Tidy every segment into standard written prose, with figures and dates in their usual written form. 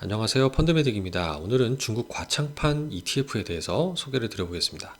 안녕하세요. 펀드메딕입니다. 오늘은 중국 과창판 ETF에 대해서 소개를 드려보겠습니다.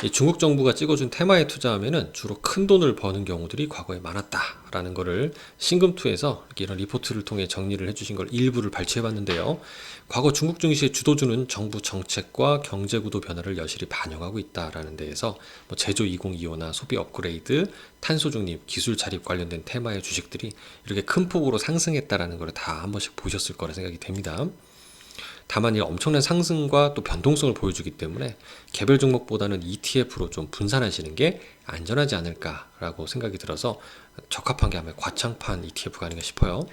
이 중국 정부가 찍어준 테마에 투자하면은 주로 큰 돈을 버는 경우들이 과거에 많았다라는 거를 싱금투에서 이런 리포트를 통해 정리를 해주신 걸 일부를 발췌해봤는데요. 과거 중국 증시의 주도주는 정부 정책과 경제구도 변화를 여실히 반영하고 있다라는 데에서 제조 2025나 소비 업그레이드, 탄소 중립, 기술 자립 관련된 테마의 주식들이 이렇게 큰 폭으로 상승했다라는 걸 다 한 번씩 보셨을 거라 생각이 됩니다. 다만 이 엄청난 상승과 또 변동성을 보여주기 때문에 개별 종목보다는 ETF로 좀 분산하시는 게 안전하지 않을까라고 생각이 들어서 적합한 게 아마 과창판 ETF가 아닌가 싶어요.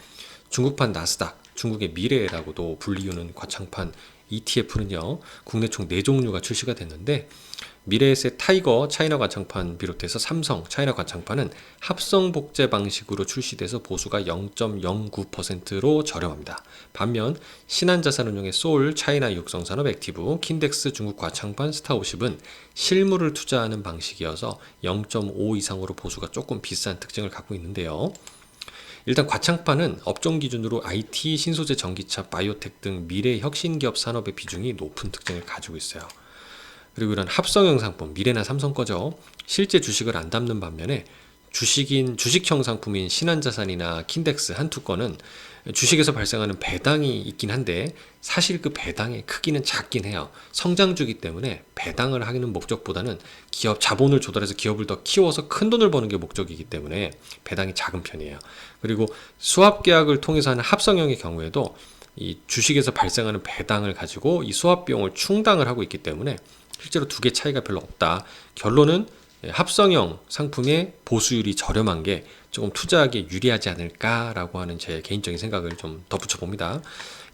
중국판 나스닥, 중국의 미래라고도 불리우는 과창판 ETF는요, 국내 총 4종류가 출시가 됐는데, 미래에셋 타이거 차이나 과창판 비롯해서 삼성 차이나 과창판은 합성 복제 방식으로 출시돼서 보수가 0.09%로 저렴합니다. 반면 신한자산운용의 소울 차이나 육성산업 액티브, 킨덱스 중국 과창판 스타50은 실물을 투자하는 방식이어서 0.5 이상으로 보수가 조금 비싼 특징을 갖고 있는데요. 일단 과창판은 업종 기준으로 IT, 신소재, 전기차, 바이오텍 등 미래 혁신기업 산업의 비중이 높은 특징을 가지고 있어요. 그리고 이런 합성형 상품, 미래나 삼성 거죠. 실제 주식을 안 담는 반면에 주식형 상품인 신한자산이나 킨덱스 한두 건은 주식에서 발생하는 배당이 있긴 한데 사실 그 배당의 크기는 작긴 해요. 성장주기 때문에 배당을 하는 목적보다는 기업 자본을 조달해서 기업을 더 키워서 큰 돈을 버는 게 목적이기 때문에 배당이 작은 편이에요. 그리고 수합 계약을 통해서 하는 합성형의 경우에도 이 주식에서 발생하는 배당을 가지고 이 수합 비용을 충당을 하고 있기 때문에 실제로 두 개 차이가 별로 없다. 결론은 합성형 상품의 보수율이 저렴한 게 조금 투자하기에 유리하지 않을까라고 하는 제 개인적인 생각을 좀 덧붙여 봅니다.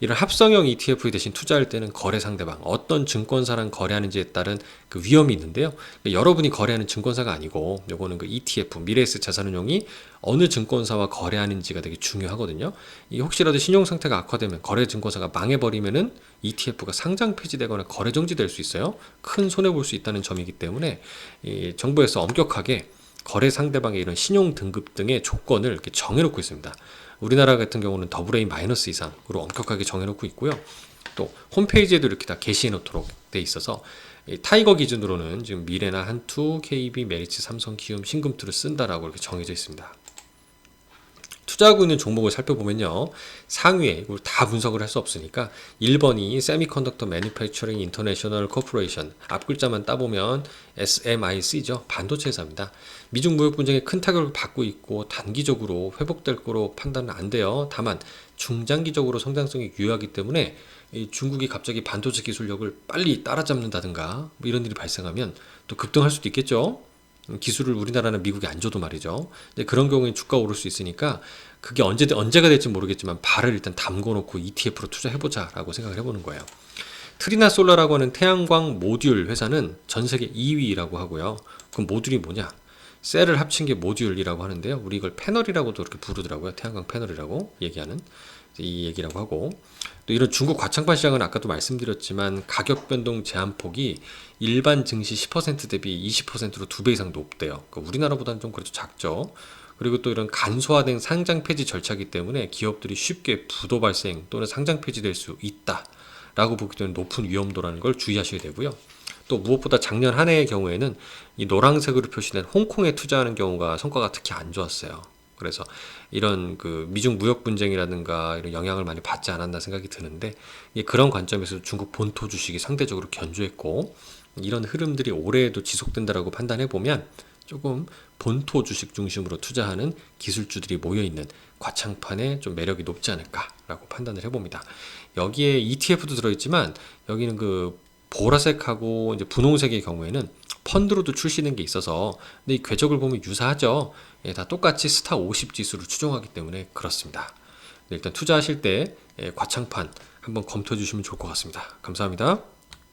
이런 합성형 ETF 대신 투자할 때는 거래 상대방, 어떤 증권사랑 거래하는지에 따른 그 위험이 있는데요. 여러분이 거래하는 증권사가 아니고, 요거는 그 ETF, 미래에셋 자산운용이 어느 증권사와 거래하는지가 되게 중요하거든요. 이 혹시라도 신용 상태가 악화되면 거래 증권사가 망해버리면은 ETF가 상장 폐지되거나 거래 정지될 수 있어요. 큰 손해 볼 수 있다는 점이기 때문에 이 정부에서 엄격하게 거래 상대방의 이런 신용 등급 등의 조건을 이렇게 정해놓고 있습니다. 우리나라 같은 경우는 AA- 이상으로 엄격하게 정해놓고 있고요. 또 홈페이지에도 이렇게 다 게시해놓도록 돼 있어서 타이거 기준으로는 지금 미래나 한투, KB, 메리츠, 삼성, 키움, 신금투를 쓴다라고 이렇게 정해져 있습니다. 투자하고 있는 종목을 살펴보면요, 상위에 이걸 다 분석을 할 수 없으니까 1번이 세미컨덕터 매니팩처링 인터내셔널 코퍼레이션, 앞글자만 따보면 SMIC죠. 반도체 회사입니다. 미중 무역 분쟁에 큰 타격을 받고 있고 단기적으로 회복될 거로 판단은 안 돼요. 다만 중장기적으로 성장성이 유효하기 때문에 중국이 갑자기 반도체 기술력을 빨리 따라잡는다든가 이런 일이 발생하면 또 급등할 수도 있겠죠. 기술을 우리나라나 미국이 안 줘도 말이죠. 근데 그런 경우에 주가 오를 수 있으니까 그게 언제가 될지 모르겠지만 발을 일단 담궈 놓고 ETF로 투자해보자라고 생각을 해보는 거예요. 트리나 솔라라고 하는 태양광 모듈 회사는 전 세계 2위라고 하고요. 그럼 모듈이 뭐냐? 셀을 합친 게 모듈이라고 하는데요. 우리 이걸 패널이라고도 그렇게 부르더라고요. 태양광 패널이라고 얘기하는 이 얘기라고 하고, 또 이런 중국 과창판 시장은 아까도 말씀드렸지만 가격 변동 제한폭이 일반 증시 10% 대비 20%로 2배 이상 높대요. 그러니까 우리나라보다는 좀 그래도 작죠. 그리고 또 이런 간소화된 상장 폐지 절차이기 때문에 기업들이 쉽게 부도 발생 또는 상장 폐지될 수 있다라고 보기 때문에 높은 위험도라는 걸 주의하셔야 되고요. 또 무엇보다 작년 한 해의 경우에는 이 노란색으로 표시된 홍콩에 투자하는 경우가 성과가 특히 안 좋았어요. 그래서 이런 그 미중 무역 분쟁이라든가 이런 영향을 많이 받지 않았나 생각이 드는데, 그런 관점에서 중국 본토 주식이 상대적으로 견조했고, 이런 흐름들이 올해에도 지속된다라고 판단해 보면 조금 본토 주식 중심으로 투자하는 기술주들이 모여있는 과창판에 좀 매력이 높지 않을까라고 판단을 해봅니다. 여기에 ETF도 들어있지만 여기는 그 보라색하고 이제 분홍색의 경우에는 펀드로도 출시된 게 있어서, 근데 이 궤적을 보면 유사하죠. 다 똑같이 스타 50 지수를 추종하기 때문에 그렇습니다. 일단 투자하실 때 과창판 한번 검토해 주시면 좋을 것 같습니다. 감사합니다.